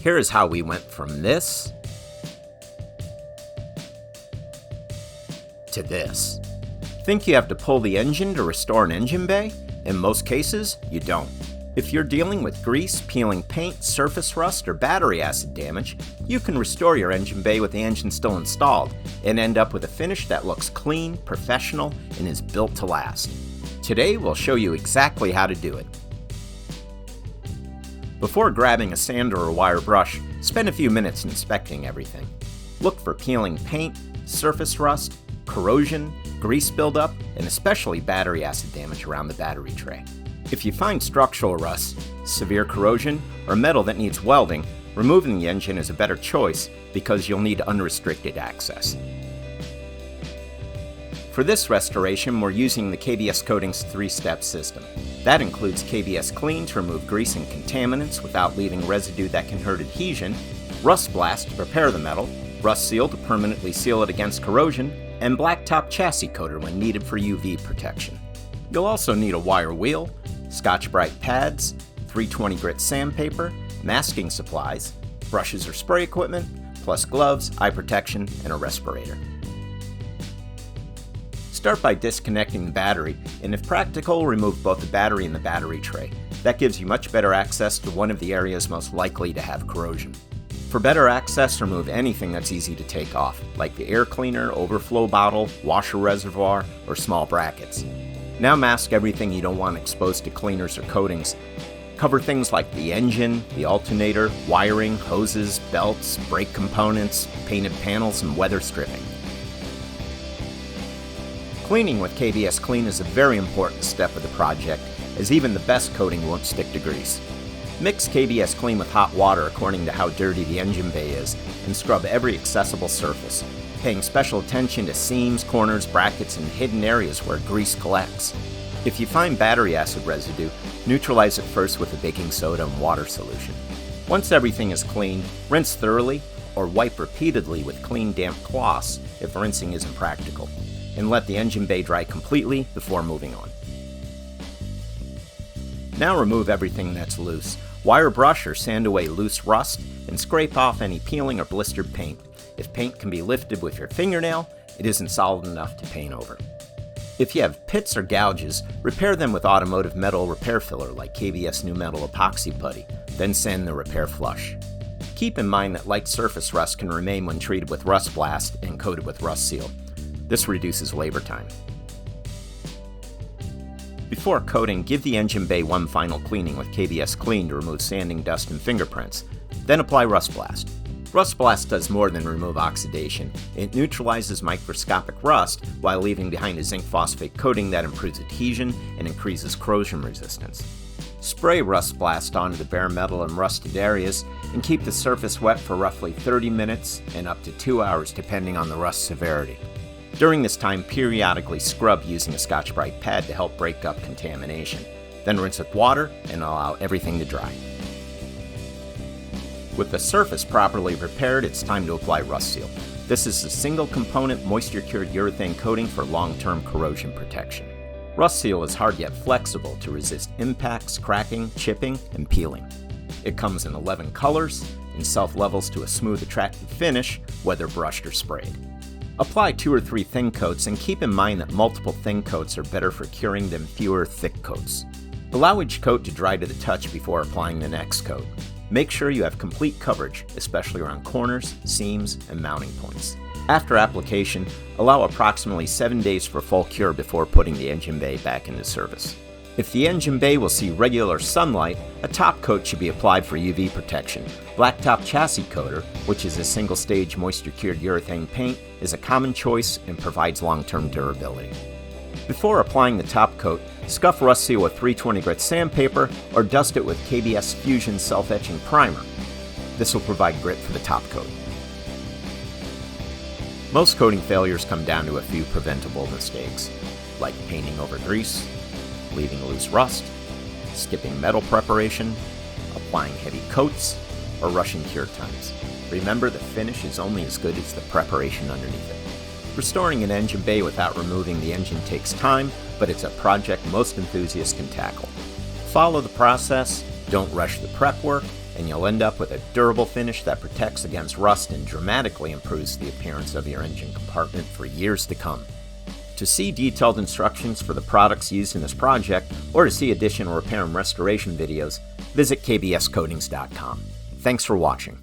Here is how we went from this to this. Think you have to pull the engine to restore an engine bay? In most cases, you don't. If you're dealing with grease, peeling paint, surface rust, or battery acid damage, you can restore your engine bay with the engine still installed and end up with a finish that looks clean, professional, and is built to last. Today, we'll show you exactly how to do it. Before grabbing a sander or wire brush, spend a few minutes inspecting everything. Look for peeling paint, surface rust, corrosion, grease buildup, and especially battery acid damage around the battery tray. If you find structural rust, severe corrosion, or metal that needs welding, removing the engine is a better choice because you'll need unrestricted access. For this restoration, we're using the KBS Coatings 3-step system. That includes KBS Clean to remove grease and contaminants without leaving residue that can hurt adhesion, Rust Blast to prepare the metal, RustSeal to permanently seal it against corrosion, and BlackTop Chassis Coater when needed for UV protection. You'll also need a wire wheel, Scotch-Brite pads, 320 grit sandpaper, masking supplies, brushes or spray equipment, plus gloves, eye protection, and a respirator. Start by disconnecting the battery, and if practical, remove both the battery and the battery tray. That gives you much better access to one of the areas most likely to have corrosion. For better access, remove anything that's easy to take off, like the air cleaner, overflow bottle, washer reservoir, or small brackets. Now mask everything you don't want exposed to cleaners or coatings. Cover things like the engine, the alternator, wiring, hoses, belts, brake components, painted panels, and weather stripping. Cleaning with KBS Clean is a very important step of the project, as even the best coating won't stick to grease. Mix KBS Clean with hot water according to how dirty the engine bay is, and scrub every accessible surface, paying special attention to seams, corners, brackets, and hidden areas where grease collects. If you find battery acid residue, neutralize it first with a baking soda and water solution. Once everything is cleaned, rinse thoroughly, or wipe repeatedly with clean, damp cloths if rinsing isn't practical, and let the engine bay dry completely before moving on. Now remove everything that's loose. Wire brush or sand away loose rust and scrape off any peeling or blistered paint. If paint can be lifted with your fingernail, it isn't solid enough to paint over. If you have pits or gouges, repair them with automotive metal repair filler like KBS New Metal Epoxy Putty, then sand the repair flush. Keep in mind that light surface rust can remain when treated with Rust Blast and coated with RustSeal. This reduces labor time. Before coating, give the engine bay one final cleaning with KBS Clean to remove sanding, dust, and fingerprints. Then apply Rust Blast. Rust Blast does more than remove oxidation. It neutralizes microscopic rust while leaving behind a zinc phosphate coating that improves adhesion and increases corrosion resistance. Spray Rust Blast onto the bare metal and rusted areas and keep the surface wet for roughly 30 minutes and up to 2 hours depending on the rust severity. During this time, periodically scrub using a Scotch-Brite pad to help break up contamination. Then rinse with water and allow everything to dry. With the surface properly prepared, it's time to apply RustSeal. This is a single-component moisture-cured urethane coating for long-term corrosion protection. RustSeal is hard yet flexible to resist impacts, cracking, chipping, and peeling. It comes in 11 colors and self-levels to a smooth, attractive finish, whether brushed or sprayed. Apply 2 or 3 thin coats and keep in mind that multiple thin coats are better for curing than fewer thick coats. Allow each coat to dry to the touch before applying the next coat. Make sure you have complete coverage, especially around corners, seams, and mounting points. After application, allow approximately 7 days for full cure before putting the engine bay back into service. If the engine bay will see regular sunlight, a top coat should be applied for UV protection. BlackTop Chassis Coater, which is a single-stage moisture-cured urethane paint, is a common choice and provides long-term durability. Before applying the top coat, scuff RustSeal with 320 grit sandpaper or dust it with KBS Fusion self-etching primer. This will provide grit for the top coat. Most coating failures come down to a few preventable mistakes, like painting over grease, leaving loose rust, skipping metal preparation, applying heavy coats, or rushing cure times. Remember, the finish is only as good as the preparation underneath it. Restoring an engine bay without removing the engine takes time, but it's a project most enthusiasts can tackle. Follow the process, don't rush the prep work, and you'll end up with a durable finish that protects against rust and dramatically improves the appearance of your engine compartment for years to come. To see detailed instructions for the products used in this project, or to see additional repair and restoration videos, visit kbscoatings.com. Thanks for watching.